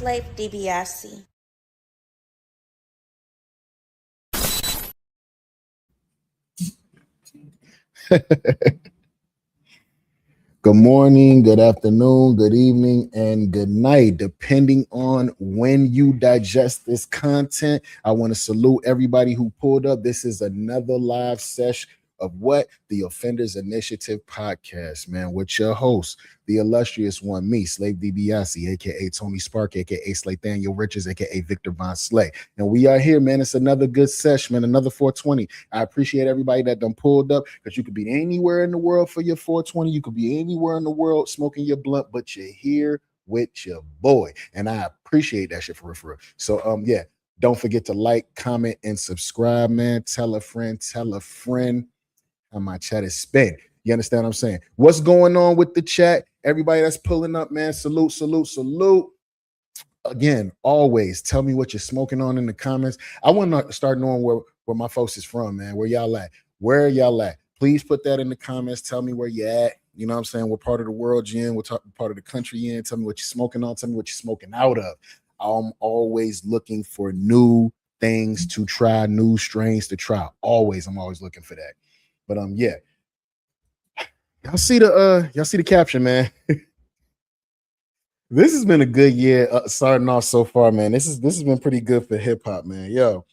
Slave DiBiase. Good morning, good afternoon, good evening, and good night, depending on when you digest this content. I want to salute everybody who pulled up. This is another live session of what? The Offenders Initiative podcast, man, with your host, the illustrious one, me, Slave DiBiase, aka Tony Spark, aka Slathaniel Richards, aka Victor Von Slay. And we are here, man. It's another good session, man, another 420. I appreciate everybody that done pulled up, because you could be anywhere in the world for your 420. You could be anywhere in the world smoking your blunt, but you're here with your boy. And I appreciate that shit for real. So, yeah, don't forget to like, comment, and subscribe, man. Tell a friend how my chat is spent. You understand what I'm saying? What's going on with the chat? Everybody that's pulling up, man, salute. Again, always tell me what you're smoking on in the comments. I want to start knowing where my folks is from, man. Where y'all at? Where y'all at? Please put that in the comments. Tell me where you at. You know what I'm saying? What part of the world you're in? What part of the country you're in? Tell me what you're smoking on. Tell me what you're smoking out of. I'm always looking for new things to try, new strains to try. I'm always looking for that. But yeah. Y'all see the caption, man. This has been a good year starting off so far, man. This has been pretty good for hip hop, man. Yo,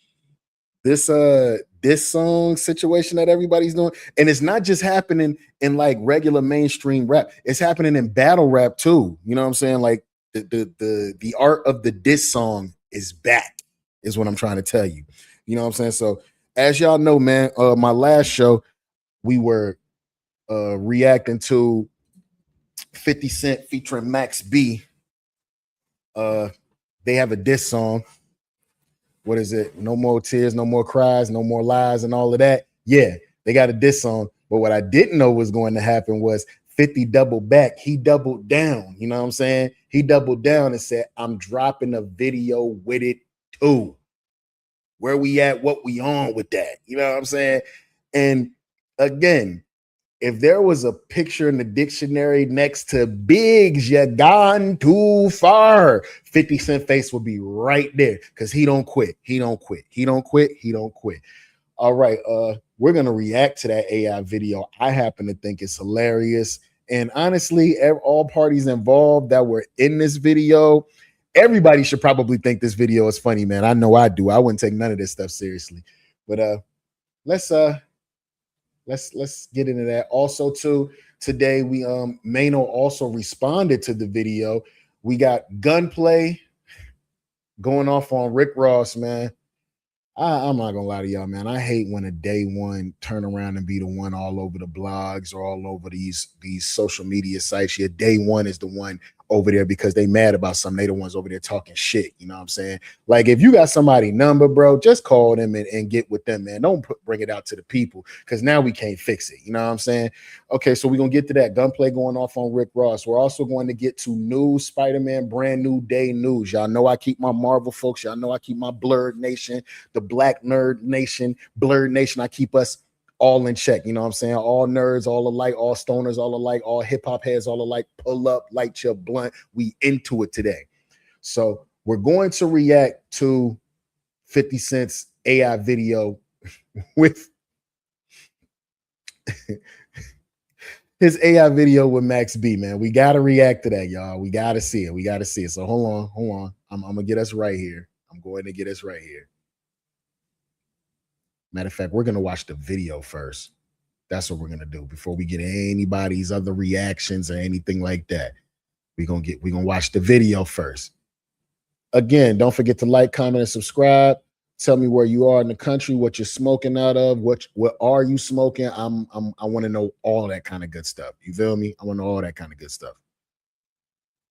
this song situation that everybody's doing, and it's not just happening in like regular mainstream rap. It's happening in battle rap too. You know what I'm saying? Like the art of the diss song is back, is what I'm trying to tell you. You know what I'm saying? So as y'all know, man, my last show we were reacting to 50 Cent featuring Max B. They have a diss song. What is it? No more tears, no more cries, no more lies, and all of that. Yeah, they got a diss song. But what I didn't know was going to happen was 50 doubled back. He doubled down. You know what I'm saying? He doubled down and said, I'm dropping a video with it too. Where we at? What we on with that? You know what I'm saying? And again, if there was a picture in the dictionary next to Biggs, you gone too far, 50 Cent face would be right there, because he don't quit. All right, we're going to react to that AI video. I happen to think it's hilarious. And honestly, all parties involved that were in this video, everybody should probably think this video is funny, man. I know I do. I wouldn't take none of this stuff seriously. But let's get into that. Also, too, today we Maino also responded to the video. We got gunplay going off on Rick Ross, man. I'm not gonna lie to y'all, man. I hate when a day one turn around and be the one all over the blogs or all over these social media sites. Yeah, day one is the one over there because they mad about something. They the ones over there talking shit. You know what I'm saying? Like, if you got somebody number, bro, just call them and get with them, man. Don't bring it out to the people, because now we can't fix it. You know what I'm saying? Okay, so we're gonna get to that gunplay going off on Rick Ross. We're also going to get to new Spider-Man brand new day news. Y'all know I keep my Marvel folks. Y'all know I keep my Blurred Nation, the Black Nerd Nation, Blurred Nation. I keep us all in check. You know what I'm saying? All nerds, all alike, all stoners, all alike, all hip hop heads, all alike. Pull up, light your blunt. We into it today. So we're going to react to 50 Cent's AI video with his AI video with Max B, man. We got to react to that, y'all. We got to see it. So hold on. I'm going to get us right here. I'm going to get us right here. Matter of fact, we're going to watch the video first. That's what we're going to do before we get anybody's other reactions or anything like that. We're going to watch the video first. Again, don't forget to like, comment, and subscribe. Tell me where you are in the country, what you're smoking out of, what are you smoking? I want to know all that kind of good stuff. You feel me? I want to know all that kind of good stuff.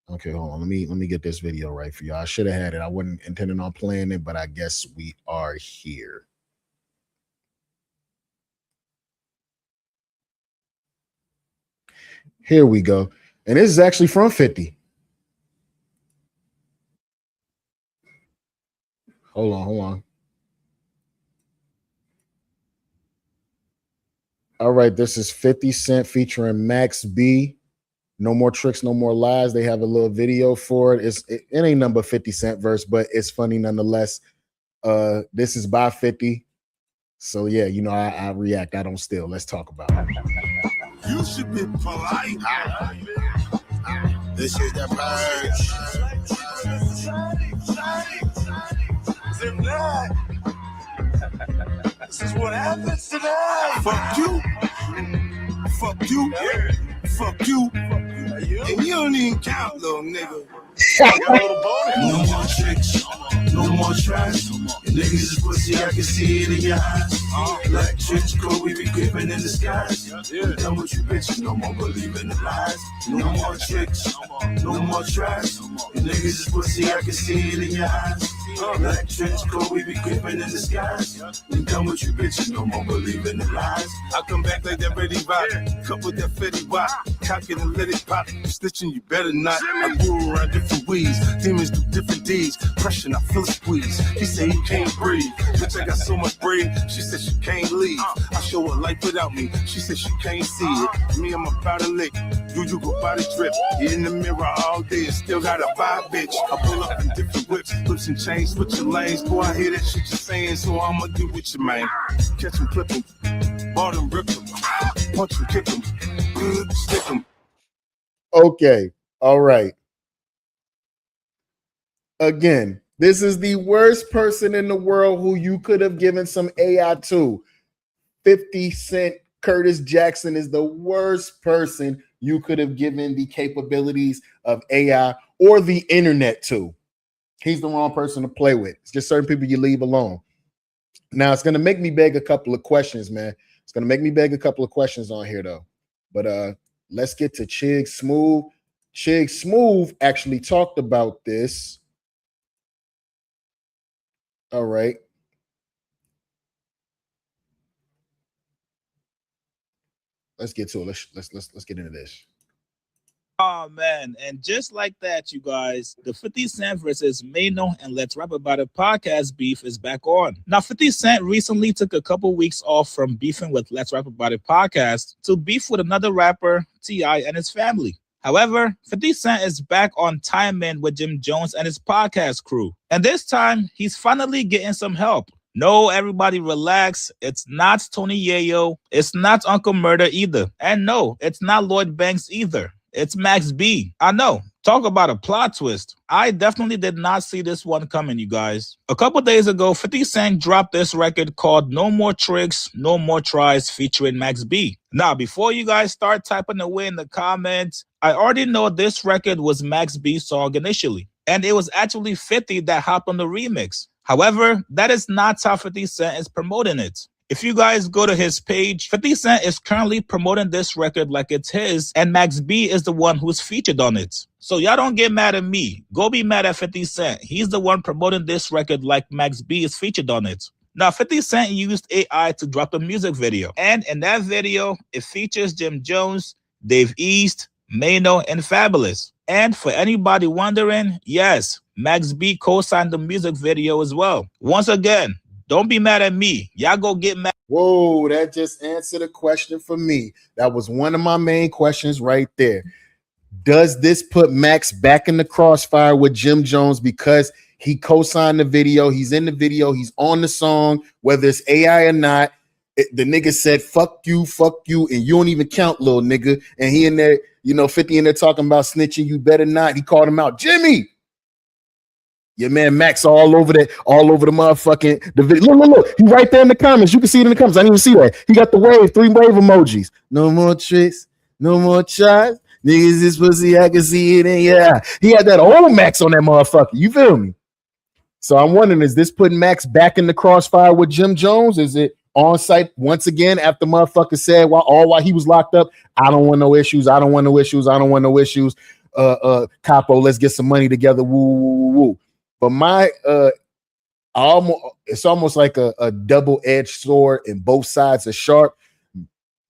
Okay, hold on. Let me get this video right for y'all. I should have had it. I wasn't intending on playing it, but I guess we are here. Here we go. And this is actually from 50. Hold on. All right, this is 50 Cent featuring Max B. No More Tricks, No More Lies. They have a little video for it. It ain't number 50 Cent verse, but it's funny nonetheless. This is by 50. So yeah, you know, I react. I don't steal. Let's talk about it. You should be polite. This is the purge. This is what happens tonight. Fuck you. Fuck you. Yeah. Fuck you. And you don't even count, little nigga. No more tricks, no more trash. Your niggas is pussy, I can see it in your eyes. Black chicks, cold, we be creeping in the skies. Done with you bitches, no more believing the lies. No more tricks, no more trash. Your niggas is pussy, I can see it in your eyes. Black chicks, cold, we be creeping in the skies. Done with you bitches, no more believing the lies. I come back like that ready vibe, cup with that fetty wop, cock it and let it pop. Snitching, you better not. I grew around different weeds, demons do different deeds. Pressure, I feel a squeeze. He said he can't breathe. Bitch, I got so much bread. She said she can't leave. I show her life without me. She said she can't see it. Me, I'm about to lick. You go body drip. You in the mirror all day and still got a vibe, bitch. I pull up in different whips and chains, switching lanes. Boy, I hear that shit you're saying, so I'ma do with you, man. Catch him, clip him, bought him, rip him, punch him, kick him, stick him. Okay, all right. Again, this is the worst person in the world who you could have given some AI to. 50 Cent Curtis Jackson is the worst person you could have given the capabilities of AI or the internet to. He's the wrong person to play with. It's just certain people you leave alone. Now, it's going to make me beg a couple of questions, man. It's going to make me beg a couple of questions on here, though. But let's get to Chig Smooth. Chig Smooth actually talked about this. All right. Let's get to it. Let's get into this. Oh man, and just like that, you guys, the 50 Cent versus Maino and Let's Rap About It podcast beef is back on. Now, 50 Cent recently took a couple weeks off from beefing with Let's Rap About It podcast to beef with another rapper, T.I., and his family. However, 50 Cent is back on Time In with Jim Jones and his podcast crew. And this time, he's finally getting some help. No, everybody relax. It's not Tony Yayo. It's not Uncle Murder either. And no, it's not Lloyd Banks either. It's Max B. I know. Talk about a plot twist. I definitely did not see this one coming, you guys. A couple days ago, 50 Cent dropped this record called No More Tricks, No More Tries featuring Max B. Now, before you guys start typing away in the comments, I already know this record was Max B's song initially. And it was actually 50 that hopped on the remix. However, that is not how 50 Cent is promoting it. If you guys go to his page, 50 Cent is currently promoting this record like it's his, and Max B is the one who's featured on it. So y'all don't get mad at me. Go be mad at 50 Cent. He's the one promoting this record like Max B is featured on it. Now, 50 Cent used AI to drop the music video. And in that video, it features Jim Jones, Dave East, Maino, and Fabulous. And for anybody wondering, yes, Max B co-signed the music video as well. Once again, don't be mad at me. Y'all go get mad. Whoa, that just answered a question for me. That was one of my main questions right there. Does this put Max back in the crossfire with Jim Jones because he co-signed the video? He's in the video. He's on the song, whether it's AI or not. The nigga said, fuck you, and you don't even count, little nigga. And he in there, 50 in there talking about snitching, you better not. He called him out, Jimmy. Your man Max all over the motherfucking the video. Look. He right there in the comments. You can see it in the comments. I didn't even see that. He got the 3 wave emojis. No more tricks, no more tries. Niggas this pussy, I can see it in yeah. He had that old Max on that motherfucker. You feel me? So I'm wondering, is this putting Max back in the crossfire with Jim Jones? Is it on site once again after motherfucker said while he was locked up, I don't want no issues. Capo, let's get some money together. Woo. But it's almost like a double-edged sword, and both sides are sharp.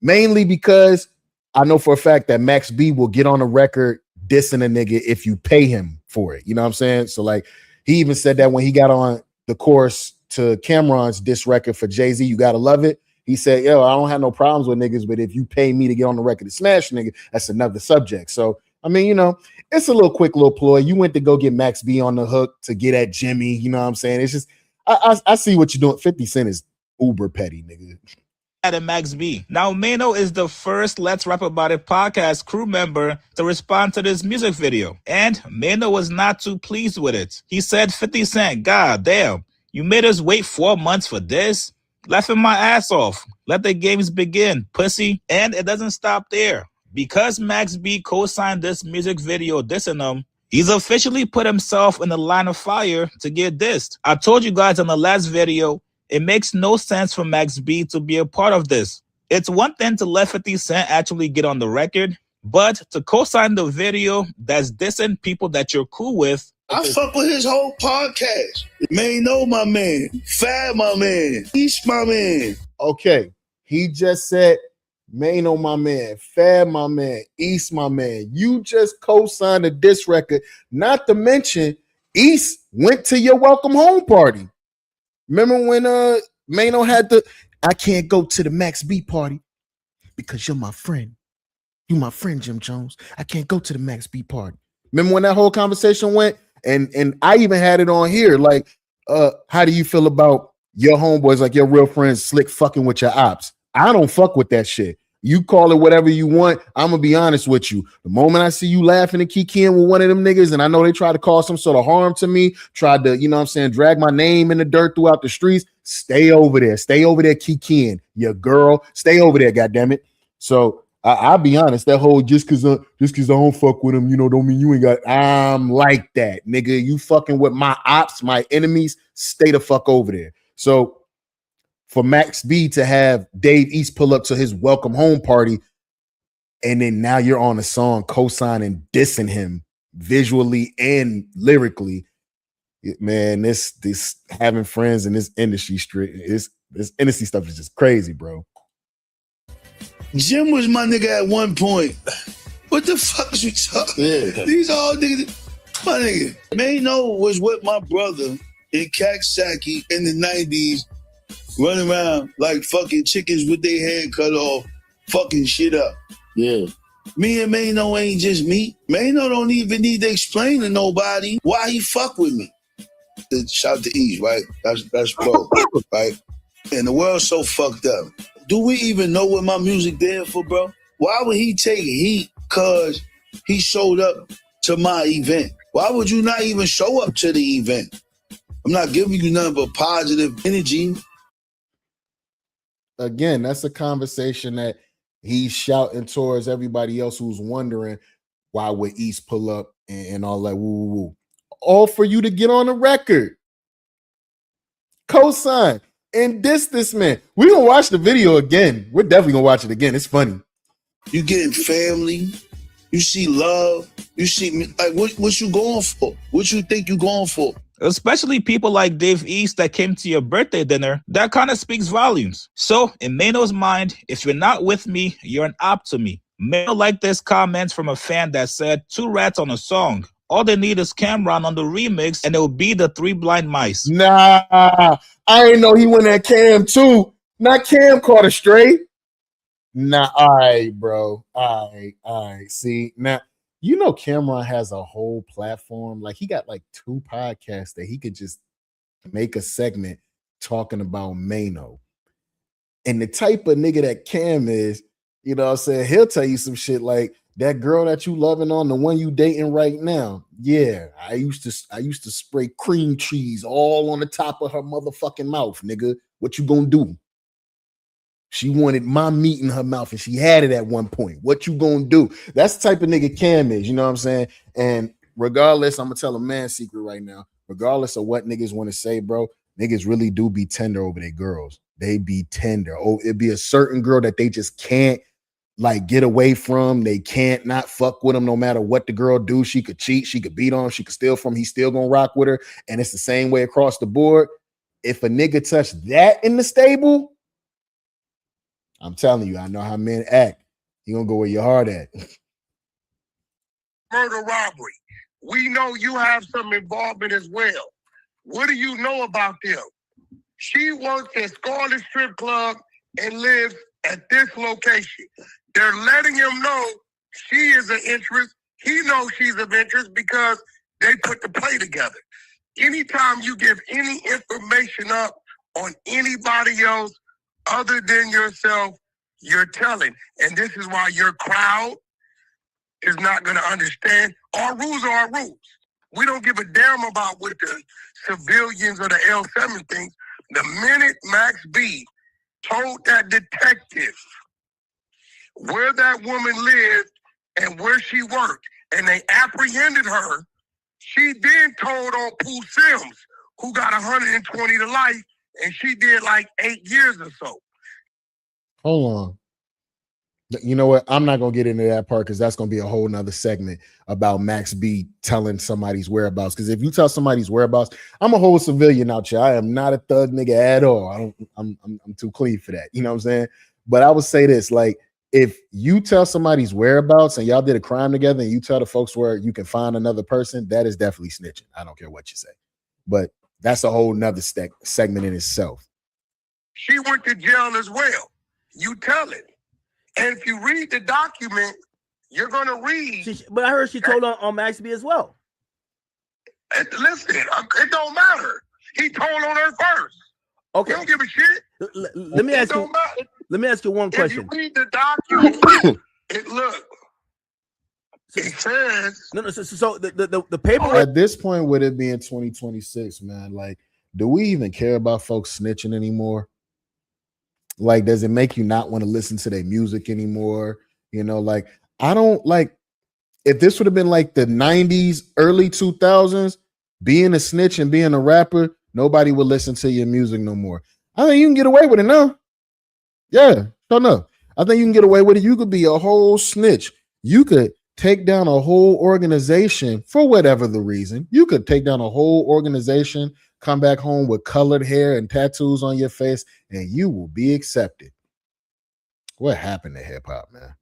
Mainly because I know for a fact that Max B will get on a record dissing a nigga if you pay him for it. You know what I'm saying? So like he even said that when he got on the chorus to Cameron's diss record for Jay-Z, You Gotta Love It. He said, yo, I don't have no problems with niggas, but if you pay me to get on the record to smash nigga, that's another subject. So, I mean, you know, it's a little quick little ploy. You went to go get Max B on the hook to get at Jimmy. You know what I'm saying? It's just, I see what you're doing. 50 Cent is uber petty, nigga. And Max B. Now, Maino is the first Let's Rap About It podcast crew member to respond to this music video. And Maino was not too pleased with it. He said, 50 Cent, God damn, you made us wait 4 months for this? Laughing my ass off. Let the games begin, pussy. And it doesn't stop there. Because Max B co-signed this music video dissing him, he's officially put himself in the line of fire to get dissed. I told you guys in the last video, it makes no sense for Max B to be a part of this. It's one thing to let 50 Cent actually get on the record, but to co-sign the video that's dissing people that you're cool with. I fuck with his whole podcast. Maino, my man. Fab, my man. East, my man. Okay, he just said, Maino, my man. Fab, my man. East, my man. You just co-signed a diss record. Not to mention, East went to your welcome home party. Remember when Maino had I can't go to the Max B party because you're my friend. You my friend, Jim Jones. I can't go to the Max B party. Remember when that whole conversation went? And I even had it on here. Like, how do you feel about your homeboys, like your real friends, slick fucking with your ops? I don't fuck with that shit. You call it whatever you want. I'm gonna be honest with you. The moment I see you laughing and kikiing with one of them niggas, and I know they tried to cause some sort of harm to me, tried to, you know what I'm saying, drag my name in the dirt throughout the streets, stay over there. Stay over there kikiing. Your girl, stay over there, goddammit. So I'll be honest, that whole just cause I don't fuck with him, you know, don't mean you ain't got. I'm like that, nigga. You fucking with my ops, my enemies, stay the fuck over there. So for Max B to have Dave East pull up to his welcome home party, and then now you're on a song co-signing, dissing him visually and lyrically, man, this having friends in this industry this industry stuff is just crazy, bro. Jim was my nigga at one point. What the fuck is you talking? Yeah. These all niggas. My nigga. Maino was with my brother in Kaksaki in the 90s, running around like fucking chickens with their head cut off, fucking shit up. Yeah. Me and Maino ain't just me. Maino don't even need to explain to nobody why he fuck with me. Shout to East, right? That's bro, right? And the world's so fucked up. Do we even know what my music there for, bro? Why would he take heat cause he showed up to my event? Why would you not even show up to the event? I'm not giving you nothing but positive energy. Again, that's a conversation that he's shouting towards everybody else who's wondering why would East pull up and all that woo woo woo. All for you to get on the record. Co-sign and this man. We're gonna watch the video again. We're definitely gonna watch it again. It's funny. You getting family, you see love, you see me. Like what you going for? What you think you going for? Especially people like Dave East that came to your birthday dinner, that kind of speaks volumes. So, in Maino's mind, if you're not with me, you're an op to me. Maino liked this comment from a fan that said, 2 rats on a song. All they need is Cameron on the remix, and it'll be the 3 Blind Mice. Nah, I didn't know he went at Cam too. Not Cam caught a stray. Nah, all right, bro. All right. See, now, you know Cameron has a whole platform. Like, he got like 2 podcasts that he could just make a segment talking about Maino. And the type of nigga that Cam is, you know what I'm saying, he'll tell you some shit like, that girl that you loving on, the one you dating right now. Yeah, I used to spray cream cheese all on the top of her motherfucking mouth, nigga. What you gonna do? She wanted my meat in her mouth and she had it at one point. What you gonna do? That's the type of nigga Cam is, you know what I'm saying? And regardless, I'm gonna tell a man's secret right now. Regardless of what niggas want to say, bro, niggas really do be tender over their girls. They be tender. Oh, it'd be a certain girl that they just can't like get away from. They can't not fuck with them no matter what the girl do. She could cheat, she could beat on him, she could steal from him, he's still gonna rock with her. And it's the same way across the board. If a nigga touch that in the stable, I'm telling you, I know how men act. You gonna go where your heart at. Murder robbery. We know you have some involvement as well. What do you know about them? She works at Scarlet Strip Club and lives at this location. They're letting him know she is an interest. He knows she's of interest because they put the play together. Anytime you give any information up on anybody else other than yourself, you're telling. And this is why your crowd is not going to understand. Our rules are our rules. We don't give a damn about what the civilians or the L7 thinks. The minute Max B told that detective where that woman lived and where she worked, and they apprehended her, she then told on Pooh Sims, who got 120 to life, and she did like 8 years or so. Hold on. You know what? I'm not going to get into that part because that's going to be a whole nother segment about Max B telling somebody's whereabouts. Because if you tell somebody's whereabouts, I'm a whole civilian out here. I am not a thug nigga at all. I'm too clean for that. You know what I'm saying? But I would say this, like, if you tell somebody's whereabouts and y'all did a crime together and you tell the folks where you can find another person, that is definitely snitching. I don't care what you say. But that's a whole nother segment in itself. She went to jail as well. You tell it. And if you read the document, you're going to read. But I heard she told on Max B as well. Listen, it don't matter. He told on her first. Okay. He don't give a shit. Let me ask you. Let me ask you one question. If you read the document, it says. No. So the paper. At this point, with it being 2026, man, like, do we even care about folks snitching anymore? Like, does it make you not want to listen to their music anymore? You know, like, I don't like, if this would have been like the 90s, early 2000s, being a snitch and being a rapper, nobody would listen to your music no more. I think you can get away with it now. Yeah, don't know. I think you can get away with it. You could be a whole snitch. You could take down a whole organization for whatever the reason. You could take down a whole organization, come back home with colored hair and tattoos on your face, and you will be accepted. What happened to hip hop, man?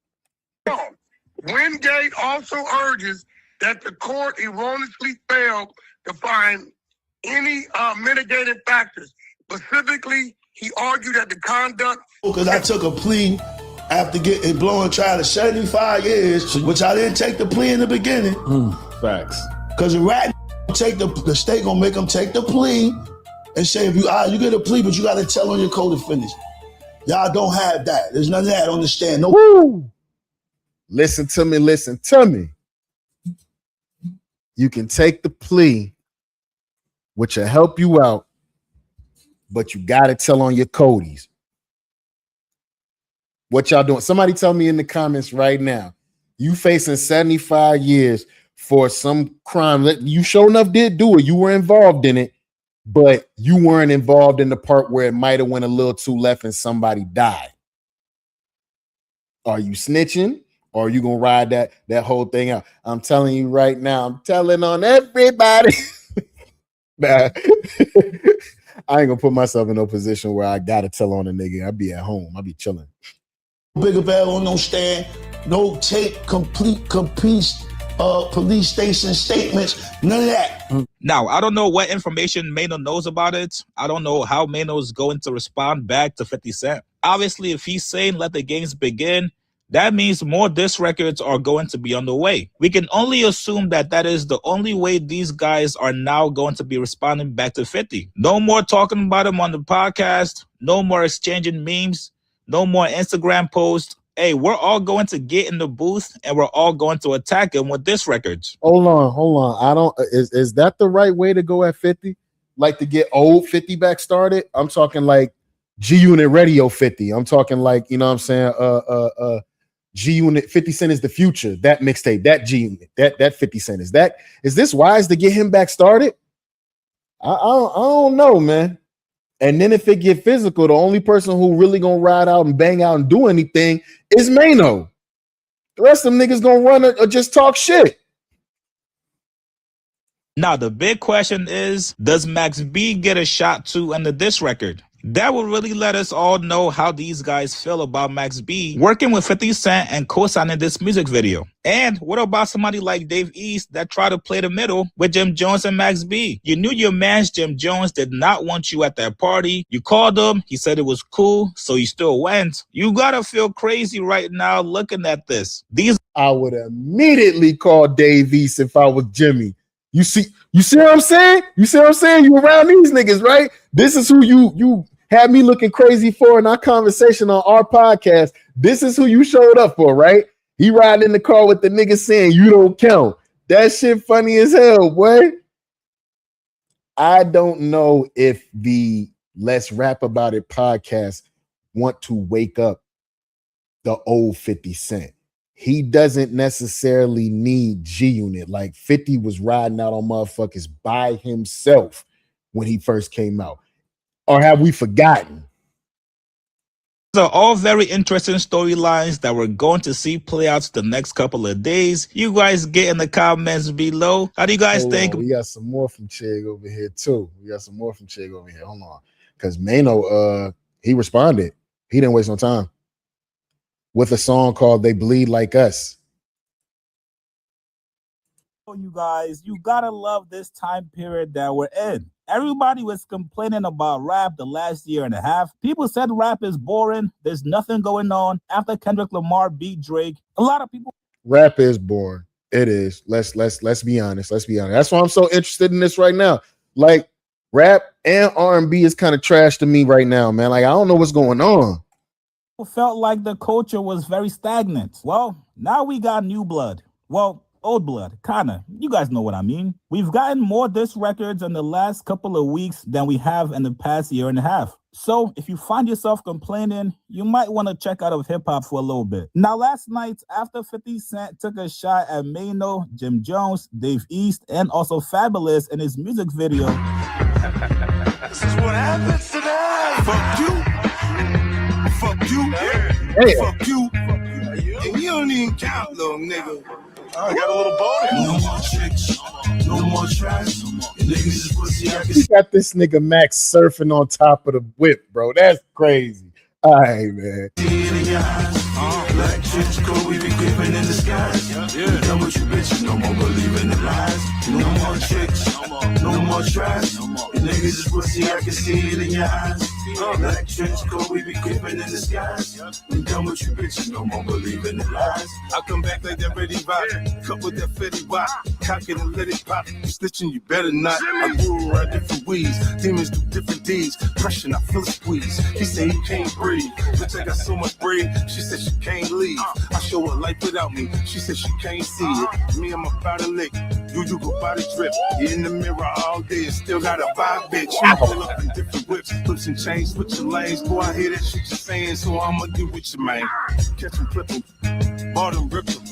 Wingate also urges that the court erroneously failed to find any mitigating factors. Specifically, he argued that the conduct. Because I took a plea after getting blowing trial of 75 years, which I didn't take the plea in the beginning. Facts. Because the rat take the state gonna make them take the plea and say, if you get a plea, but you gotta tell on your co-defendants. Y'all don't have that. There's none of that. Understand? No. Woo! Listen to me. You can take the plea, which will help you out, but you gotta tell on your Codys. What y'all doing? Somebody tell me in the comments right now. You facing 75 years for some crime that you sure enough did do it. You were involved in it, but you weren't involved in the part where it might have went a little too left and somebody died. Are you snitching or are you gonna ride that whole thing out? I'm telling you right now, I'm telling on everybody. Nah. I ain't gonna put myself in no position where I gotta tell on a nigga. I'll be at home. I'll be chilling. Bigger bell on no stand, no tape, complete police station statements, none of that. Now, I don't know what information Maino knows about it. I don't know how Maino is going to respond back to 50 Cent. Obviously, if he's saying let the games begin, that means more diss records are going to be on the way. We can only assume that is the only way these guys are now going to be responding back to 50. No more talking about him on the podcast. No more exchanging memes. No more Instagram posts. Hey, we're all going to get in the booth and we're all going to attack him with diss records. Hold on. Is that the right way to go at 50? Like to get old 50 back started? I'm talking like G-Unit Radio 50. I'm talking like, you know what I'm saying? G-Unit 50 Cent is the future. That mixtape, that G-Unit, that 50 Cent. Is this wise to get him back started? I don't know, man. And then if it get physical, the only person who really gonna ride out and bang out and do anything is Maino. The rest of them niggas gonna run or just talk shit. Now, the big question is, does Max B get a shot too in the diss record? That would really let us all know how these guys feel about Max B working with 50 Cent and co-signing this music video. And what about somebody like Dave East that tried to play the middle with Jim Jones and Max B? You knew your man's Jim Jones did not want you at that party. You called him. He said it was cool, so you still went. You gotta feel crazy right now looking at this. I would immediately call Dave East if I was Jimmy. You see what I'm saying? You see what I'm saying? You around these niggas, right? This is who you had me looking crazy for in our conversation on our podcast. This is who you showed up for, right? He riding in the car with the niggas saying you don't count. That shit funny as hell, boy. I don't know if the Let's Rap About It podcast want to wake up the old 50 Cent. He doesn't necessarily need G-Unit. Like 50 was riding out on motherfuckers by himself when he first came out. Or have we forgotten? These are all very interesting storylines that we're going to see play out the next couple of days. You guys get in the comments below. How do you guys think? We got some more from Chig over here too. Hold on. Because Maino, he responded. He didn't waste no time with a song called They Bleed Like Us. You guys, you gotta love this time period that we're in. Everybody was complaining about rap the last year and a half. People said rap is boring. There's nothing going on. After Kendrick Lamar beat Drake, a lot of people. Rap is boring. It is. Let's be honest. That's why I'm so interested in this right now. Like rap and R&B is kind of trash to me right now, man. Like I don't know what's going on. Felt like the culture was very stagnant. Well, now we got new blood. Well, old blood, kinda. You guys know what I mean. We've gotten more diss records in the last couple of weeks than we have in the past year and a half. So if you find yourself complaining, you might want to check out of hip-hop for a little bit. Now, last night, after 50 Cent took a shot at Maino, Jim Jones, Dave East, and also Fabulous in his music video. This is what happens today. Fuck you. Fuck you. Hey. Fuck you. And you don't even count, little nigga. I got a little bonus. No more tricks, no more trash. Niggas is pussy. I can You got this nigga Max surfing on top of the whip, bro. That's crazy. All right, man. see it in your eyes. Black chicks go, we be creeping in the skies. Done with you bitches, no more believing in lies. No more tricks, no more trash. Niggas is pussy, I can see it in your eyes. Black chicks go, we be creeping in the skies. Done with you bitches, no more believing in lies. I come back like that ready vibe, cup with that fetty wop, cock it and let it pop. Snitching, you better not. I grew around different weeds, demons do different deeds. Pressure, I feel a squeeze. He say he can't breathe, bitch I got so much bread. She said she can't leave. I show her life without me. She said she can't see it. Me, I'm about to lick. You go by the drip. You in the mirror all day and still got a vibe, bitch. You pull up in different whips, flips and chains, switching lanes. Boy, I hear that shit you're saying, so I'ma do with you, man. Catch him, flip him, bought him, ripped him.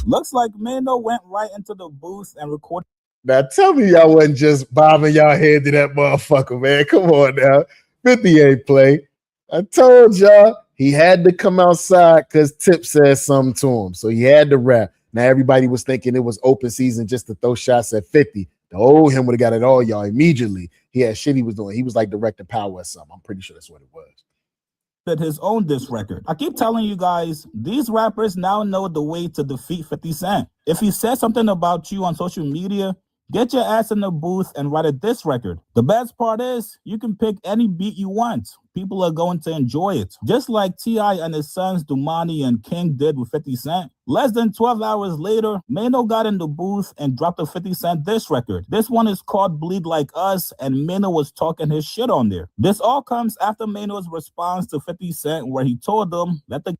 Looks like Maino went right into the booth and recorded. Now tell me y'all wasn't just bobbing y'all head to that motherfucker, man. Come on now. 50 ain't play. I told y'all he had to come outside because Tip said something to him. So he had to rap. Now everybody was thinking it was open season just to throw shots at 50. The old him would have got it all, y'all, immediately. He had shit he was doing. He was like director power or something. I'm pretty sure that's what it was. His own diss record. I keep telling you guys, these rappers now know the way to defeat 50 Cent. If he says something about you on social media, get your ass in the booth and write a diss record. The best part is you can pick any beat you want. People are going to enjoy it. Just like T.I. and his sons Dumani and King did with 50 Cent. Less than 12 hours later, Maino got in the booth and dropped a 50 Cent diss record. This one is called Bleed Like Us, and Maino was talking his shit on there. This all comes after Maino's response to 50 Cent, where he told them that the...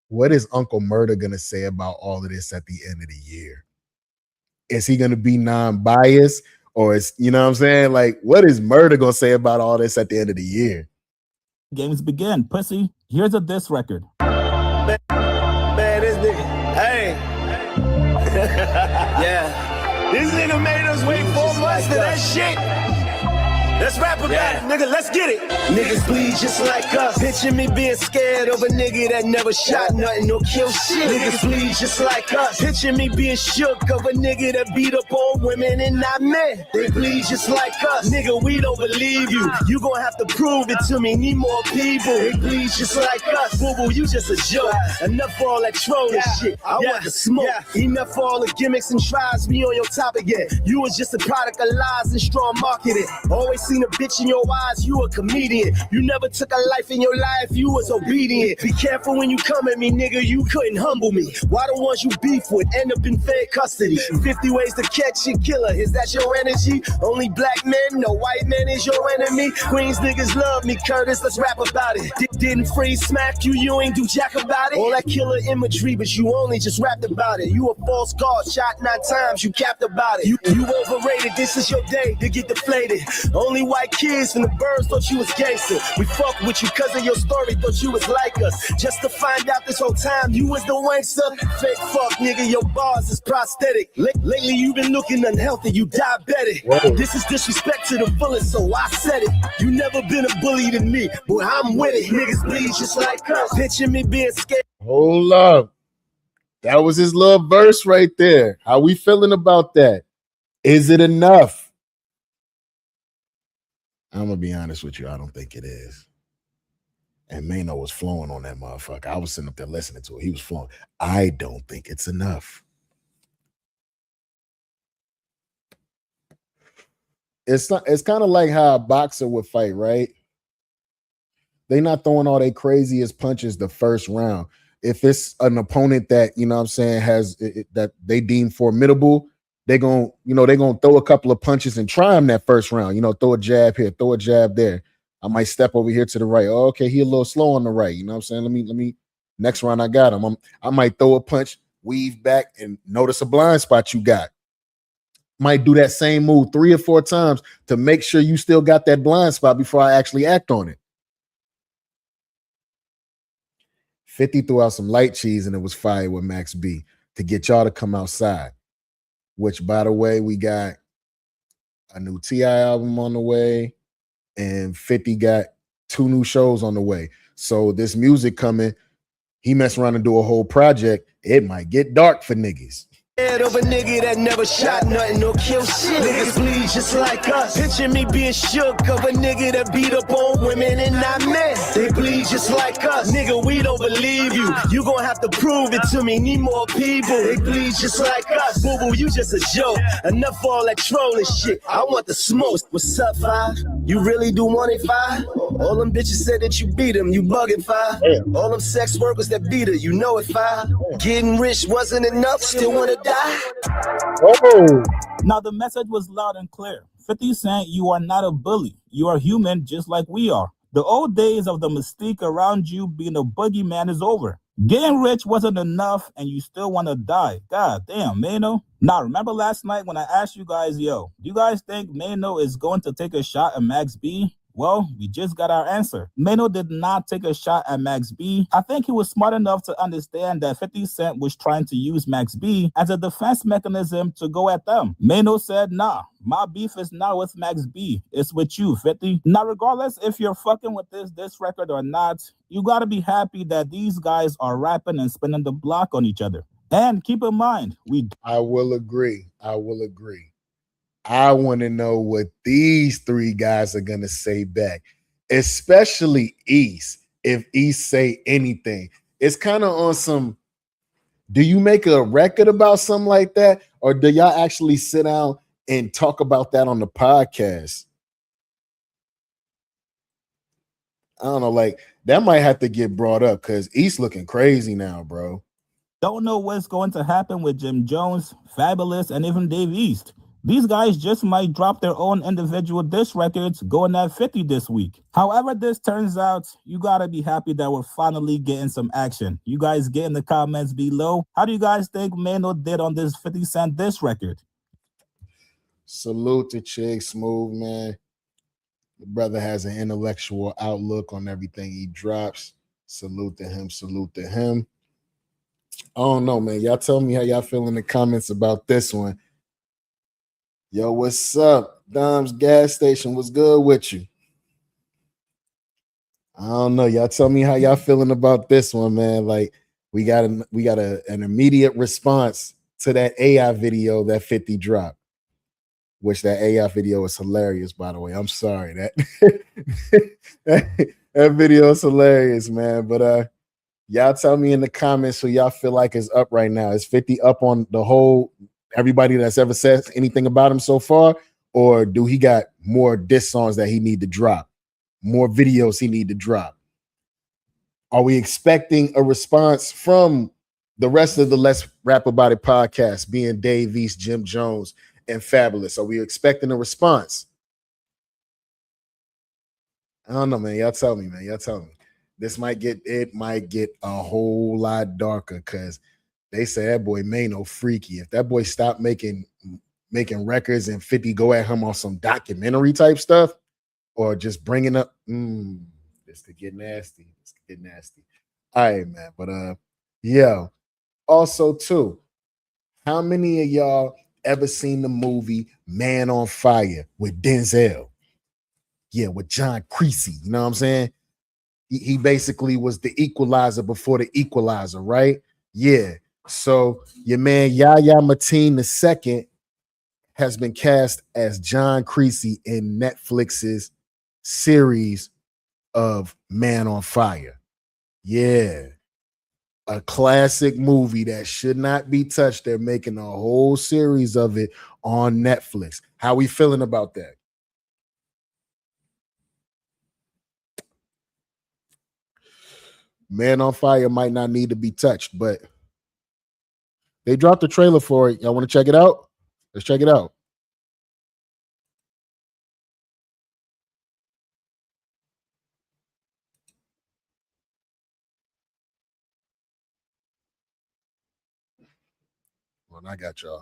What is Uncle Murda going to say about all of this at the end of the year? Is he going to be non-biased? Or is, you know what I'm saying? Like, what is Murda going to say about all this at the end of the year? games begin. Pussy, here's a diss record. Man, this nigga, hey. Yeah. This nigga made us wait 4 months for that shit. Let's rap about it, nigga. Let's get it. Niggas bleed just like us. Picture me being scared of a nigga that never shot nothing or killed shit. Niggas bleed just like us. Picture me being shook of a nigga that beat up on women and not men. They bleed just like us. Nigga, we don't believe you. You gon' have to prove it to me. Need more people. They bleed just like us. Boo boo, you just a joke. Enough for all that trolling shit. I want the smoke. Enough for all the gimmicks and tries. Me on your top again. You was just a product of lies and strong marketing. Always seen a bitch in your eyes. You a comedian. You never took a life in your life. You was obedient. Be careful when you come at me, nigga. You couldn't humble me. Why the ones you beef with end up in fair custody? 50 ways to catch a killer. Is that your energy? Only black men, no white man is your enemy. Queens niggas love me, Curtis. Let's rap about it. Didn't freeze smack you. You ain't do jack about it. All that killer imagery, but you only just rapped about it. You a false god, shot 9 times. You capped about it. You overrated. This is your day to get deflated. Only white kids from the birds thought you was gangster. We fucked with you cause of your story, thought you was like us. Just to find out this whole time you was the wankster. Fake fuck, nigga, your bars is prosthetic. Lately you been looking unhealthy, you diabetic. Whoa. This is disrespect to the fullest, so I said it. You never been a bully to me, but I'm with it. Niggas bleed just like us. Picture me being scared. Hold up. That was his little verse right there. How we feeling about that? Is it enough? I'm gonna be honest with you. I don't think it is. And Maino was flowing on that motherfucker. I was sitting up there listening to it. He was flowing. I don't think it's enough. It's not. It's kind of like how a boxer would fight, right? They not throwing all their craziest punches the first round. If it's an opponent that, you know what I'm saying, has that they deem formidable, they're going to throw a couple of punches and try him that first round. You know, throw a jab here, throw a jab there. I might step over here to the right. Oh, okay, he a little slow on the right. You know what I'm saying? Let me next round I got him. I might throw a punch, weave back, and notice a blind spot you got. Might do that same move 3 or 4 times to make sure you still got that blind spot before I actually act on it. 50 threw out some light cheese and it was fire with Max B to get y'all to come outside. Which, by the way, we got a new T.I. album on the way, and 50 got 2 new shows on the way. So this music coming, he mess around and do a whole project. It might get dark for niggas. Head of a nigga that never shot nothing or killed shit. Niggas bleed just like us. Picture me being shook of a nigga that beat up on women and not men. They bleed just like us. Nigga, we don't believe you. You gon' have to prove it to me. Need more people. They bleed just like us. Boo boo, you just a joke. Enough for all that trolling shit. I want the smoke. What's up, 5? You really do want it, 5? All them bitches said that you beat them. You bugging, 5? Yeah. All them sex workers that beat her. You know it, 5? Yeah. Getting rich wasn't enough. Still wanna die. Oh. Now the message was loud and clear. 50 Cent, you are not a bully. You are human just like we are. The old days of the mystique around you being a boogeyman is over. Getting rich wasn't enough and you still want to die. God damn, Maino. Now, remember last night when I asked you guys, yo, do you guys think Maino is going to take a shot at Max B? Well, we just got our answer. Maino did not take a shot at Max B. I think he was smart enough to understand that 50 Cent was trying to use Max B as a defense mechanism to go at them. Maino said, nah, my beef is not with Max B. It's with you, 50. Now, regardless if you're fucking with this record or not, you gotta be happy that these guys are rapping and spinning the block on each other. And keep in mind, I will agree. I want to know what these 3 guys are going to say back, especially East. If East say anything, it's kind of on some, do you make a record about something like that? Or do y'all actually sit down and talk about that on the podcast? I don't know, like that might have to get brought up because East looking crazy now, bro. Don't know what's going to happen with Jim Jones, Fabulous, and even Dave East. These guys just might drop their own individual diss records going at 50 this week. However this turns out, you gotta be happy that we're finally getting some action. You guys get in the comments below. How do you guys think Maino did on this 50 Cent diss record? Salute to Chig Smooth, man. The brother has an intellectual outlook on everything he drops. Salute to him, salute to him. I don't know, man. Y'all tell me how y'all feel in the comments about this one. Yo, what's up? Dom's gas station. What's good with you? I don't know. Y'all tell me how y'all feeling about this one, man. Like we got an immediate response to that AI video that 50 dropped, which that AI video is hilarious, by the way. I'm sorry. That video is hilarious, man. But y'all tell me in the comments who y'all feel like is up right now. Is 50 up on the whole everybody that's ever said anything about him so far? Or do he got more diss songs that he need to drop? More videos he need to drop? Are we expecting a response from the rest of the Let's Rap About It podcast, being Dave East, Jim Jones, and Fabulous? Are we expecting a response? I don't know, man. Y'all tell me, man. Y'all tell me. This might get a whole lot darker because they say that boy Maino freaky. If that boy stopped making records and 50 go at him on some documentary type stuff, or just bringing up, this could get nasty. This could get nasty. All right, man. But yeah. Also, too, how many of y'all ever seen the movie Man on Fire with Denzel? Yeah, with John Creasy. You know what I'm saying? He basically was the equalizer before the equalizer, right? Yeah. So your man Yahya Mateen II has been cast as John Creasy in Netflix's series of Man on Fire. Yeah. A classic movie that should not be touched. They're making a whole series of it on Netflix. How we feeling about that? Man on Fire might not need to be touched, but they dropped the trailer for it. Y'all want to check it out? Let's check it out. Well, I got y'all.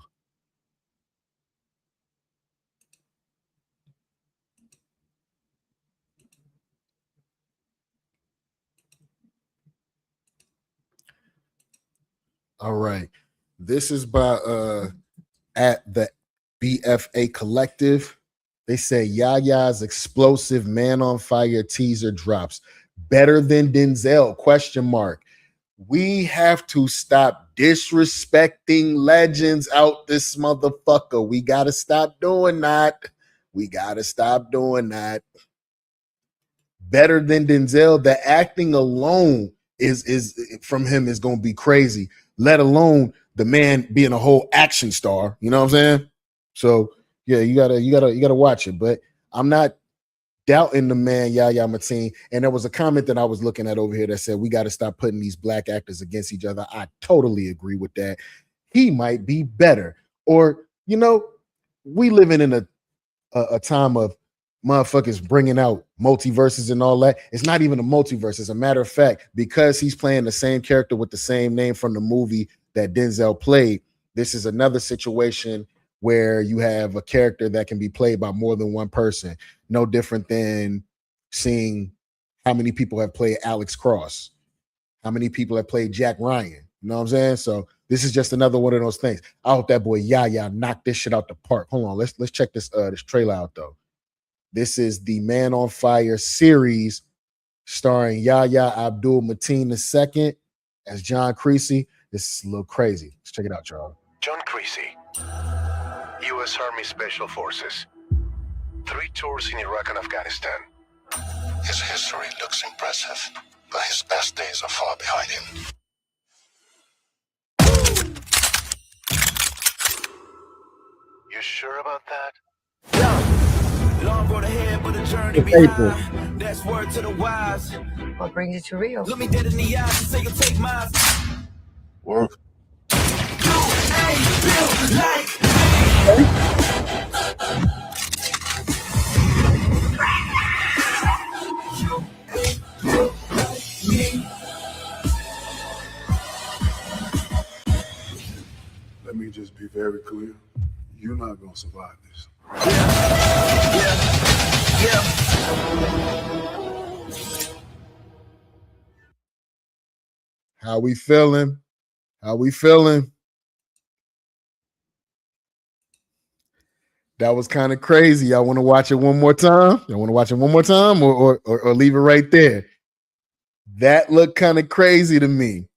All right. This is by at the BFA Collective. They say Yaya's explosive Man on Fire teaser drops. Better than Denzel? Question mark. We have to stop disrespecting legends out this motherfucker. We got to stop doing that. We got to stop doing that. Better than Denzel? The acting alone is from him is going to be crazy, let alone the man being a whole action star. You know what I'm saying? So yeah, you gotta watch it. But I'm not doubting the man Yahya Mateen. And there was a comment that I was looking at over here that said we got to stop putting these black actors against each other. I totally agree with that. He might be better. Or, we living in a time of motherfuckers bringing out multiverses and all that. It's not even a multiverse. As a matter of fact, because he's playing the same character with the same name from the movie that Denzel played, this is another situation where you have a character that can be played by more than one person. No different than seeing how many people have played Alex Cross, how many people have played Jack Ryan. You know what I'm saying? So this is just another one of those things. I hope that boy Yahya knocked this shit out the park. Hold on, let's check this trailer out though. This is the Man on Fire series starring Yahya Abdul Mateen II as John Creasy. This is a little crazy. Let's check it out, y'all. John Creasy, U.S. Army Special Forces. 3 tours in Iraq and Afghanistan. His history looks impressive, but his best days are far behind him. You sure about that? Long road ahead, but a journey behind. That's word to the wise. What brings you to Rio? Look me dead in the eyes and say you'll take mine. Work. You ain't built like me. Let me just be very clear. You're not gonna survive this. Yeah. How we feeling? How we feeling? That was kind of crazy. Y'all want to watch it one more time? Y'all want to watch it one more time or leave it right there? That looked kind of crazy to me.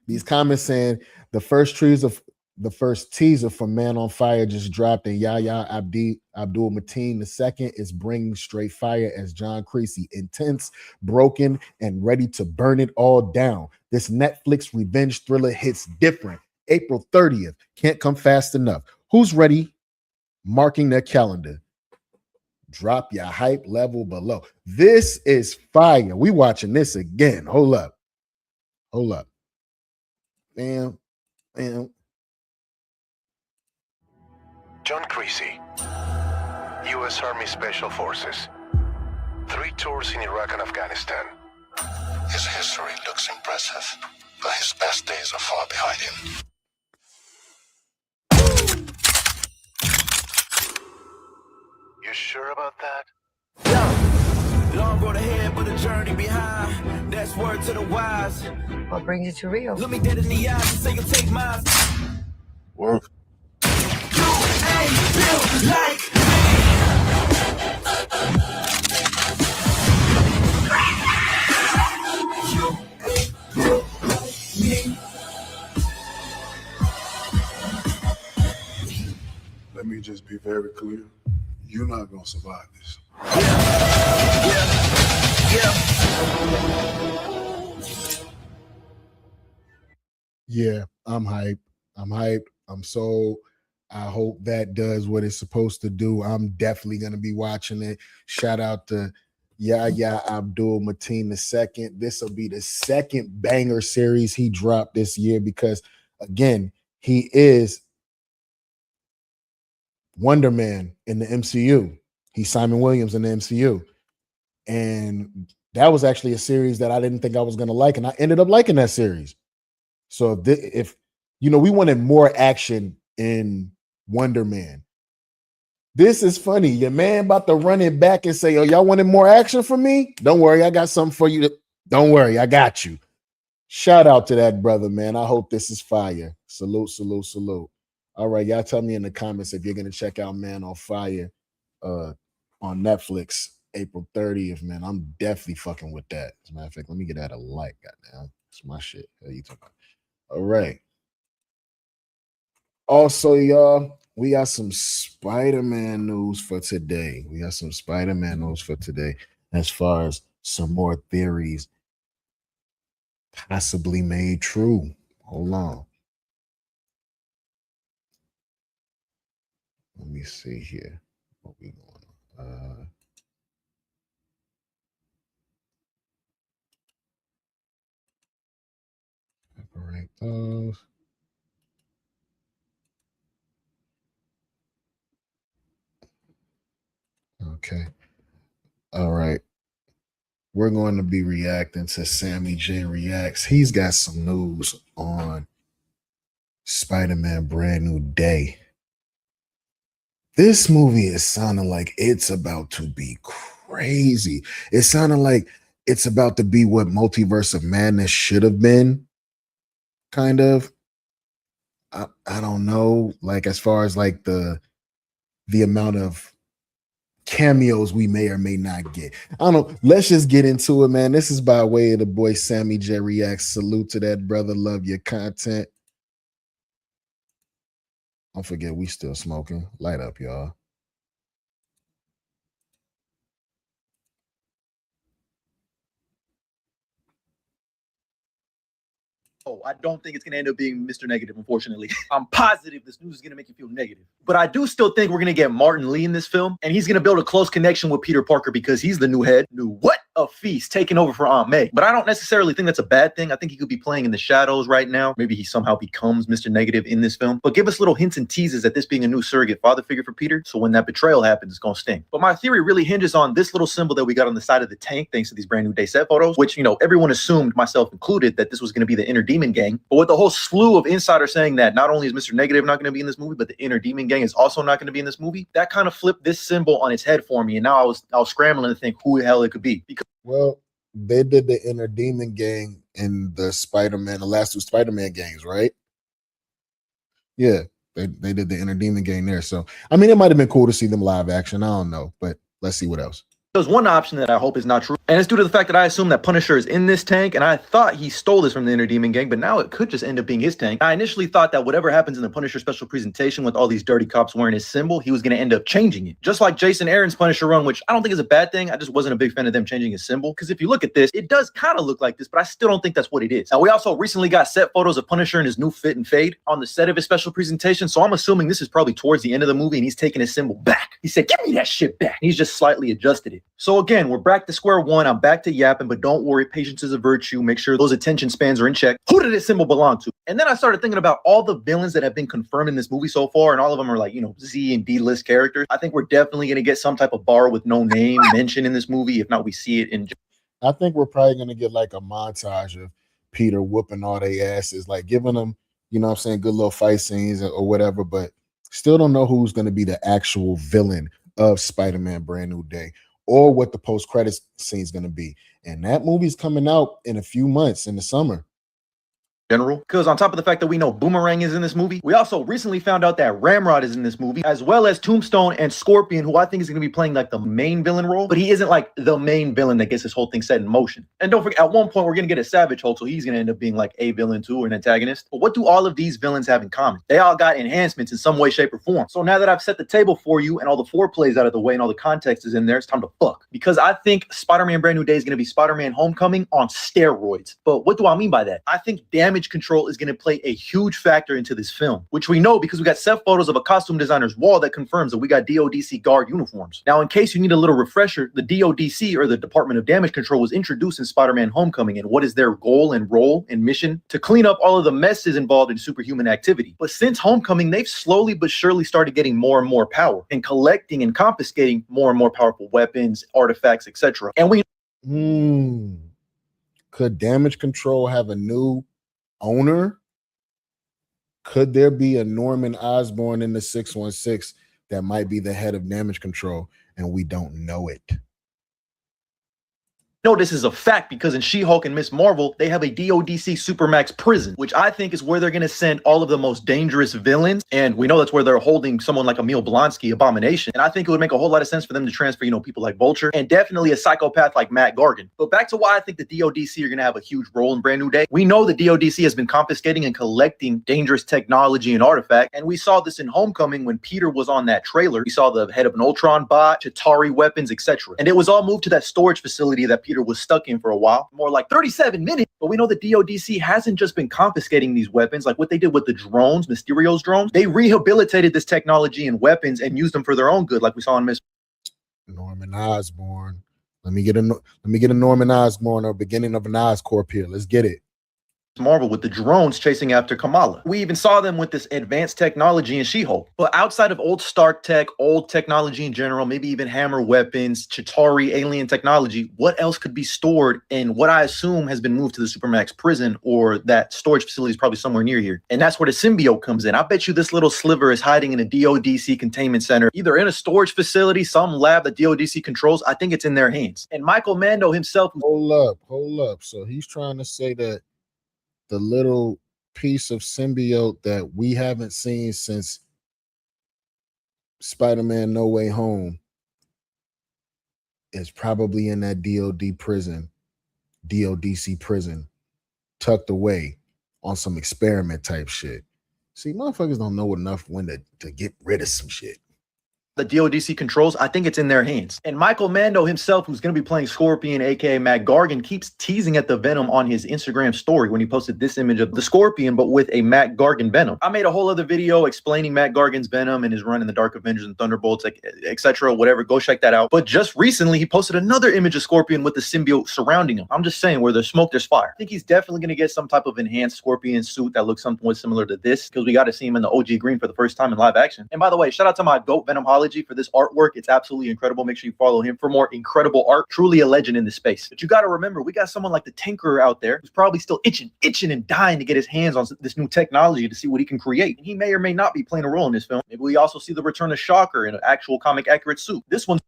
These comments saying the first teaser for Man on Fire just dropped, and Yahya Abdul Mateen II is bringing straight fire as John Creasy, intense, broken, and ready to burn it all down. This Netflix revenge thriller hits different. April 30th. Can't come fast enough. Who's ready? Marking their calendar. Drop your hype level below. This is fire. We watching this again. Hold up. Damn. John Creasy, U.S. Army Special Forces. 3 tours in Iraq and Afghanistan. His history looks impressive, but his best days are far behind him. You sure about that? Long road ahead, but a journey behind. That's word to the wise. What brings you to Rio? Look me dead in the eyes and say you'll take mine. Work. You ain't built like me. Let me just be very clear. You're not gonna survive this. Yeah, I'm hyped. I'm sold. I hope that does what it's supposed to do. I'm definitely going to be watching it. Shout out to Yahya Abdul Mateen II. This will be the second banger series he dropped this year because, again, he is Wonder Man in the MCU. He's Simon Williams in the MCU. And that was actually a series that I didn't think I was going to like, and I ended up liking that series. So if you know, we wanted more action in Wonder Man. This is funny. Your man about to run it back and say, "Oh, y'all wanted more action from me? Don't worry, I got something for you. Don't worry, I got you." Shout out to that brother, man. I hope this is fire. Salute. All right, y'all tell me in the comments if you're gonna check out Man on Fire on Netflix April 30th, man. I'm definitely fucking with that. As a matter of fact, let me get out a like. Goddamn, it's my shit. How you talking about? All right. Also, y'all, we got some Spider-Man news for today. As far as some more theories possibly made true. Hold on. Let me see here. What we going on? Separate those. Okay. All right. We're going to be reacting to Sammy J Reacts. He's got some news on Spider-Man Brand New Day. This movie is sounding like it's about to be crazy. It sounded like it's about to be what Multiverse of Madness should have been, kind of. I don't know, like as far as like the amount of cameos we may or may not get. I don't know. Let's just get into it, man. This is by way of the boy Sammy J Reacts. Salute to that brother. Love your content. Don't forget, we still smoking. Light up, y'all. Oh, I don't think it's going to end up being Mr. Negative, unfortunately. I'm positive this news is going to make you feel negative. But I do still think we're going to get Martin Lee in this film, and he's going to build a close connection with Peter Parker because he's the new head. What a feast, taking over for Aunt May. But I don't necessarily think that's a bad thing. I think he could be playing in the shadows right now. Maybe he somehow becomes Mr. Negative in this film. But give us little hints and teases at this being a new surrogate father figure for Peter, so when that betrayal happens, it's going to sting. But my theory really hinges on this little symbol that we got on the side of the tank, thanks to these brand new day set photos, which, you know, everyone assumed, myself included, that this was going to be the Inner Demon Gang. But with the whole slew of insiders saying that not only is Mr. Negative not going to be in this movie, but the Inner Demon Gang is also not going to be in this movie, that kind of flipped this symbol on its head for me. And now I was scrambling to think who the hell it could be. Well, they did the Inner Demon Gang in the last two Spider-Man games, right? Yeah, They did the Inner Demon game there. So I mean, it might have been cool to see them live action. I don't know, but let's see what else. There's one option that I hope is not true, and it's due to the fact that I assume that Punisher is in this tank, and I thought he stole this from the Inner Demon Gang, but now it could just end up being his tank. I initially thought that whatever happens in the Punisher special presentation with all these dirty cops wearing his symbol, he was going to end up changing it. Just like Jason Aaron's Punisher run, which I don't think is a bad thing. I just wasn't a big fan of them changing his symbol, because if you look at this, it does kind of look like this, but I still don't think that's what it is. Now, we also recently got set photos of Punisher in his new fit and fade on the set of his special presentation, so I'm assuming this is probably towards the end of the movie, and he's taking his symbol back. He said, give me that shit back. He's just slightly adjusted it. So again, we're back to square one. I'm back to yapping, but don't worry, patience is a virtue. Make sure those attention spans are in check. Who did this symbol belong to? And then I started thinking about all the villains that have been confirmed in this movie so far, and all of them are like, you know, Z and D list characters. I think we're definitely going to get some type of bar with no name mentioned in this movie. If not, we see it in. I think we're probably going to get like a montage of Peter whooping all their asses, like giving them, you know what I'm saying, good little fight scenes or whatever, but still don't know who's going to be the actual villain of Spider-Man Brand New Day, or what the post-credits scene is going to be. And that movie's coming out in a few months in the summer. General, because on top of the fact that we know Boomerang is in this movie, we also recently found out that Ramrod is in this movie, as well as Tombstone and Scorpion, who I think is going to be playing like the main villain role, but he isn't like the main villain that gets this whole thing set in motion. And don't forget, at one point we're going to get a Savage Hulk, so he's going to end up being like a villain too, or an antagonist. But what do all of these villains have in common? They all got enhancements in some way, shape, or form. So now that I've set the table for you and all the foreplays out of the way and all the context is in there, it's time to fuck. Because I think Spider-Man Brand New Day is going to be Spider-Man Homecoming on steroids. But what do I mean by that? I think damage control is going to play a huge factor into this film, which we know because we got set photos of a costume designer's wall that confirms that we got DODC guard uniforms. Now, in case you need a little refresher, the DODC, or the Department of Damage Control, was introduced in Spider-Man Homecoming, and what is their goal and role and mission? To clean up all of the messes involved in superhuman activity. But since Homecoming, they've slowly but surely started getting more and more power and collecting and confiscating more and more powerful weapons, artifacts, etc. And we could Damage Control have a new owner? Could there be a Norman Osborn in the 616 that might be the head of Damage Control and we don't know it? No, this is a fact because in She-Hulk and Ms. Marvel, they have a DODC Supermax prison, which I think is where they're going to send all of the most dangerous villains. And we know that's where they're holding someone like Emil Blonsky, Abomination. And I think it would make a whole lot of sense for them to transfer, you know, people like Vulture and definitely a psychopath like Matt Gargan. But back to why I think the DODC are going to have a huge role in Brand New Day. We know the DODC has been confiscating and collecting dangerous technology and artifacts. And we saw this in Homecoming when Peter was on that trailer. We saw the head of an Ultron bot, Chitauri weapons, etc. And it was all moved to that storage facility that Peter was stuck in for a while, more like 37 minutes. But we know the DODC hasn't just been confiscating these weapons like what they did with the drones, Mysterio's drones. They rehabilitated this technology and weapons and used them for their own good, like we saw in Norman Osborn. Let me get a Norman Osborn or beginning of an Oscorp here. Let's get it. Marvel with the drones chasing after Kamala. We even saw them with this advanced technology in She-Hulk. But outside of old Stark tech, old technology in general, maybe even Hammer weapons, Chitauri alien technology, what else could be stored in what I assume has been moved to the Supermax prison, or that storage facility is probably somewhere near here. And that's where the symbiote comes in. I bet you this little sliver is hiding in a DODC containment center, either in a storage facility, some lab that DODC controls. I think it's in their hands. And Michael Mando himself. Hold up. So he's trying to say that the little piece of symbiote that we haven't seen since Spider-Man No Way Home is probably in that DODC prison, tucked away on some experiment type shit. See, motherfuckers don't know enough when to get rid of some shit. The DODC controls, I think it's in their hands. And Michael Mando himself, who's going to be playing Scorpion, aka Matt Gargan, keeps teasing at the Venom on his Instagram story when he posted this image of the Scorpion, but with a Matt Gargan Venom. I made a whole other video explaining Matt Gargan's Venom and his run in the Dark Avengers and Thunderbolts, etc., whatever. Go check that out. But just recently, he posted another image of Scorpion with the symbiote surrounding him. I'm just saying, where there's smoke, there's fire. I think he's definitely going to get some type of enhanced Scorpion suit that looks somewhat similar to this, because we got to see him in the OG green for the first time in live action. And by the way, shout out to my GOAT Venomology for this artwork. It's absolutely incredible. Make sure you follow him for more incredible art. Truly a legend in the space. But you got to remember, we got someone like the Tinkerer out there who's probably still itching and dying to get his hands on this new technology to see what he can create. And he may or may not be playing a role in this film. Maybe we also see the return of Shocker in an actual comic accurate suit. This one.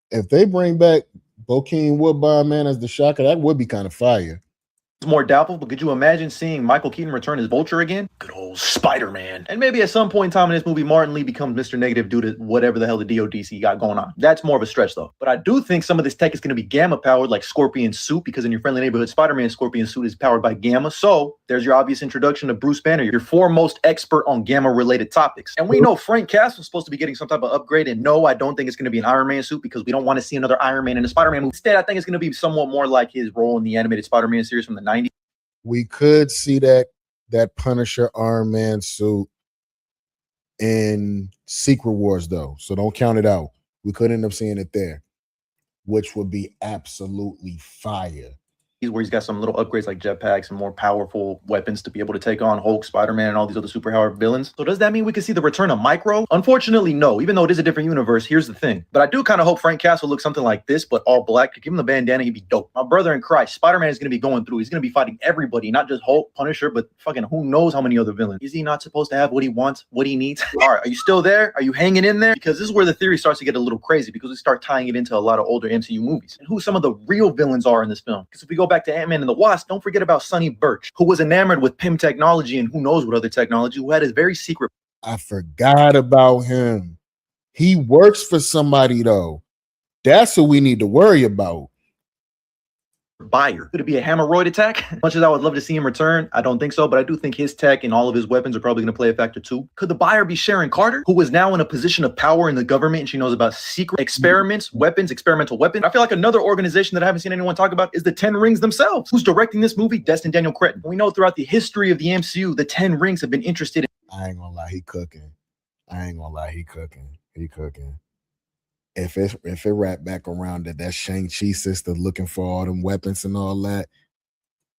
If they bring back Bokeem Woodbine, man, as the Shocker, that would be kind of fire. more doubtful, but could you imagine seeing Michael Keaton return as Vulture again? Good old Spider-Man. And maybe at some point in time in this movie, Martin Lee becomes Mr. Negative due to whatever the hell the DODC got going on. That's more of a stretch though. But I do think some of this tech is going to be gamma powered like Scorpion suit, because in your Friendly Neighborhood Spider-Man, Scorpion suit is powered by gamma. So there's your obvious introduction to Bruce Banner, your foremost expert on gamma related topics. And we know Frank Castle's supposed to be getting some type of upgrade. And no, I don't think it's going to be an Iron Man suit, because we don't want to see another Iron Man in a Spider-Man movie. Instead, I think it's going to be somewhat more like his role in the animated Spider-Man series from the 90s. We could see that Punisher Iron Man suit in Secret Wars, though. So don't count it out. We could end up seeing it there, which would be absolutely fire. Where he's got some little upgrades like jetpacks and more powerful weapons to be able to take on Hulk, Spider-Man, and all these other superpowered villains. So does that mean we could see the return of Micro? Unfortunately, no. Even though it is a different universe, here's the thing. But I do kind of hope Frank Castle looks something like this, but all black. Give him the bandana, he'd be dope. My brother in Christ, Spider-Man is going to be going through. He's going to be fighting everybody, not just Hulk, Punisher, but fucking who knows how many other villains. Is he not supposed to have what he wants, what he needs? All right, are you still there? Are you hanging in there? Because this is where the theory starts to get a little crazy, because we start tying it into a lot of older MCU movies and who some of the real villains are in this film. Because if we go back to Ant-Man and the Wasp, don't forget about Sonny Birch, who was enamored with PIM technology and who knows what other technology, who had his very secret. I forgot about him. He works for somebody, though. That's what we need to worry about. Buyer. Could it be a hemorrhoid attack? Much as I would love to see him return, I don't think so, but I do think his tech and all of his weapons are probably going to play a factor too. Could the buyer be Sharon Carter, who is now in a position of power in the government and she knows about secret experiments, weapons, experimental weapons? I feel like another organization that I haven't seen anyone talk about is the 10 Rings themselves. Who's directing this movie? Destin Daniel Cretton. We know throughout the history of the MCU, the 10 Rings have been interested in. I ain't gonna lie, he cooking. He cooking. If it wrap back around that Shang-Chi sister looking for all them weapons and all that,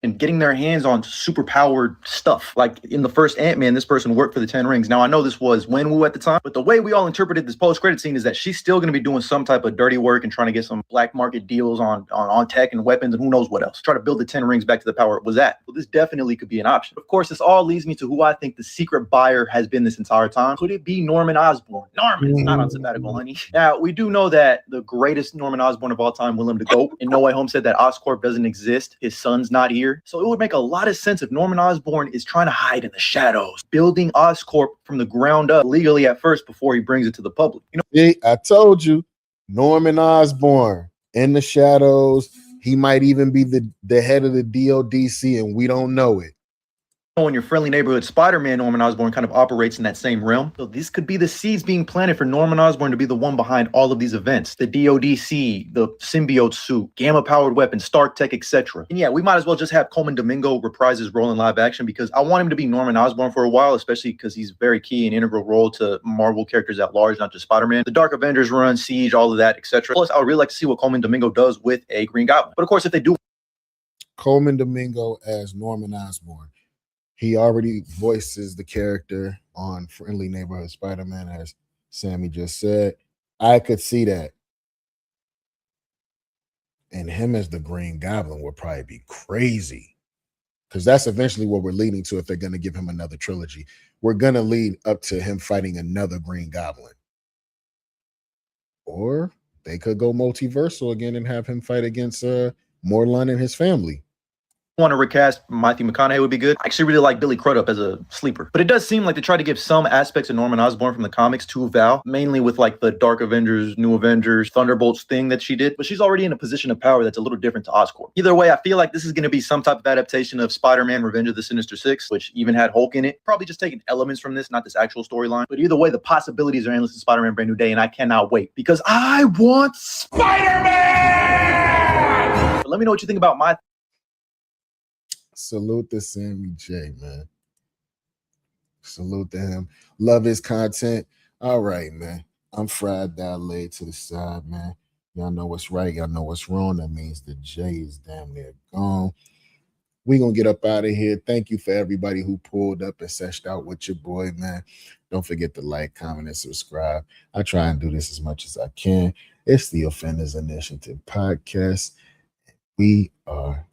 and getting their hands on super powered stuff. Like in the first Ant-Man, this person worked for the 10 Rings. Now, I know this was Wenwu at the time, but the way we all interpreted this post-credit scene is that she's still going to be doing some type of dirty work and trying to get some black market deals on tech and weapons and who knows what else. Try to build the 10 Rings back to the power it was at. Well, this definitely could be an option. Of course, this all leads me to who I think the secret buyer has been this entire time. Could it be Norman Osborn? Norman's not on sabbatical, honey. Now, we do know that the greatest Norman Osborn of all time, Willem Dafoe, in No Way Home said that Oscorp doesn't exist. His son's not here. So it would make a lot of sense if Norman Osborn is trying to hide in the shadows, building Oscorp from the ground up legally at first before he brings it to the public. You know, see, I told you, Norman Osborn in the shadows. He might even be the head of the DODC, and we don't know it. In your Friendly Neighborhood Spider-Man, Norman Osborn kind of operates in that same realm. So this could be the seeds being planted for Norman Osborn to be the one behind all of these events. The DODC, the symbiote suit, gamma-powered weapons, Stark Tech, etc. And yeah, we might as well just have Coleman Domingo reprise his role in live action, because I want him to be Norman Osborn for a while, especially because he's very key and integral role to Marvel characters at large, not just Spider-Man. The Dark Avengers run, Siege, all of that, etc. Plus, I would really like to see what Coleman Domingo does with a Green Goblin. But of course, if they do Coleman Domingo as Norman Osborn, he already voices the character on Friendly Neighborhood Spider-Man, as Sammy just said. I could see that. And him as the Green Goblin would probably be crazy, because that's eventually what we're leading to if they're going to give him another trilogy. We're going to lead up to him fighting another Green Goblin. Or they could go multiversal again and have him fight against Morlun and his family. Want to recast Matthew McConaughey would be good. I actually really like Billy Crudup as a sleeper, but it does seem like they try to give some aspects of Norman Osborn from the comics to Val, mainly with like the Dark Avengers, New Avengers, Thunderbolts thing that she did, but she's already in a position of power that's a little different to Oscorp. Either way, I feel like this is going to be some type of adaptation of Spider-Man Revenge of the Sinister Six, which even had Hulk in it. Probably just taking elements from this, not this actual storyline, but either way, the possibilities are endless in Spider-Man Brand New Day, and I cannot wait because I want Spider-Man! But let me know what you think about my Salute to Sammy J, man. Salute to him. Love his content. All right, man. I'm fried down laid to the side, man. Y'all know what's right. Y'all know what's wrong. That means the J is damn near gone. We're going to get up out of here. Thank you for everybody who pulled up and seshed out with your boy, man. Don't forget to like, comment, and subscribe. I try and do this as much as I can. It's the Offenders Initiative podcast. We are